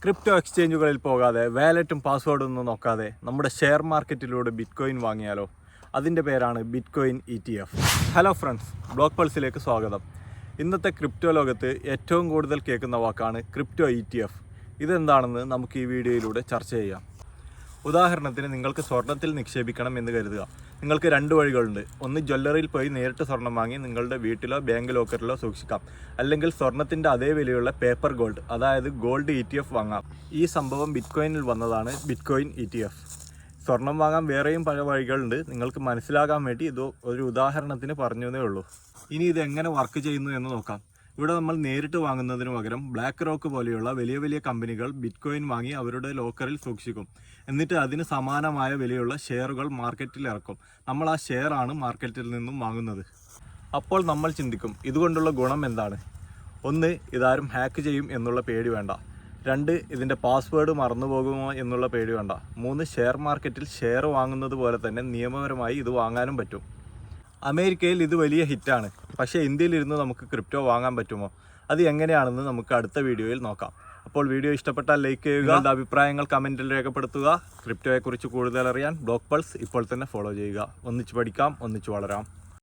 Crypto എക്സ്ചേഞ്ചുകളിൽ പോകാതെ വാലറ്റും പാസ്വേഡും ഒന്നും നോക്കാതെ നമ്മുടെ ഷെയർ മാർക്കറ്റിലൂടെ ബിറ്റ്കോയിൻ വാങ്ങിയാലോ? അതിൻ്റെ പേരാണ് Bitcoin ETF. Hello friends, block പൾസിലേക്ക് സ്വാഗതം. ഇന്നത്തെ ക്രിപ്റ്റോ ലോകത്ത് ഏറ്റവും കൂടുതൽ കേൾക്കുന്ന വാക്കാണ് ക്രിപ്റ്റോ ETF. ഇതെന്താണെന്ന് നമുക്ക് ഈ വീഡിയോയിലൂടെ ചർച്ച ചെയ്യാം. ഉദാഹരണത്തിന്, നിങ്ങൾക്ക് സ്വർണ്ണത്തിൽ നിക്ഷേപിക്കണം എന്ന് കരുതുക. നിങ്ങൾക്ക് രണ്ട് വഴികളുണ്ട്. ഒന്ന്, ജ്വല്ലറിയിൽ പോയി നേരിട്ട് സ്വർണം വാങ്ങി നിങ്ങളുടെ വീട്ടിലോ ബാങ്ക് ലോക്കറിലോ സൂക്ഷിക്കാം. അല്ലെങ്കിൽ സ്വർണത്തിൻ്റെ അതേ വിലയുള്ള പേപ്പർ ഗോൾഡ്, അതായത് ഗോൾഡ് ETF വാങ്ങാം. ഈ സംഭവം ബിറ്റ്കോയിനിൽ വന്നതാണ് ബിറ്റ്കോയിൻ ETF. സ്വർണം വാങ്ങാൻ വേറെയും പല വഴികളുണ്ട്. നിങ്ങൾക്ക് മനസ്സിലാകാൻ വേണ്ടി ഇത് ഒരു ഉദാഹരണത്തിന് പറഞ്ഞതേ ഉള്ളൂ. ഇനി ഇത് എങ്ങനെ വർക്ക് ചെയ്യുന്നു എന്ന് നോക്കാം. ഇവിടെ നമ്മൾ നേരിട്ട് വാങ്ങുന്നതിന് പകരം ബ്ലാക്ക് റോക്ക് പോലെയുള്ള വലിയ വലിയ കമ്പനികൾ ബിറ്റ്കോയിൻ വാങ്ങി അവരുടെ ലോക്കറിൽ സൂക്ഷിക്കും. എന്നിട്ട് അതിന് സമാനമായ വിലയുള്ള ഷെയറുകൾ മാർക്കറ്റിൽ ഇറക്കും. നമ്മൾ ആ ഷെയറാണ് മാർക്കറ്റിൽ നിന്നും വാങ്ങുന്നത്. അപ്പോൾ നമ്മൾ ചിന്തിക്കും, ഇതുകൊണ്ടുള്ള ഗുണം എന്താണ്? ഒന്ന്, ഇതാരും ഹാക്ക് ചെയ്യും എന്നുള്ള പേടി വേണ്ട. രണ്ട്, ഇതിൻ്റെ പാസ്വേഡ് മറന്നുപോകുമോ എന്നുള്ള പേടി വേണ്ട. മൂന്ന്, ഷെയർ മാർക്കറ്റിൽ ഷെയർ വാങ്ങുന്നത് പോലെ തന്നെ നിയമപരമായി ഇത് വാങ്ങാനും പറ്റും. അമേരിക്കയിൽ ഇത് വലിയ ഹിറ്റാണ്. പക്ഷേ ഇന്ത്യയിലിരുന്ന് നമുക്ക് ക്രിപ്റ്റോ വാങ്ങാൻ പറ്റുമോ? അത് എങ്ങനെയാണെന്ന് നമുക്ക് അടുത്ത വീഡിയോയിൽ നോക്കാം. അപ്പോൾ വീഡിയോ ഇഷ്ടപ്പെട്ടാൽ ലൈക്ക് ചെയ്യുക, നിങ്ങളുടെ അഭിപ്രായങ്ങൾ കമൻറ്റിൽ രേഖപ്പെടുത്തുക. ക്രിപ്റ്റോയെക്കുറിച്ച് കൂടുതൽ അറിയാൻ ബ്ലോക്ക് പൾസ് ഇപ്പോൾ തന്നെ ഫോളോ ചെയ്യുക. ഒന്നിച്ച് പഠിക്കാം, ഒന്നിച്ച് വളരാം.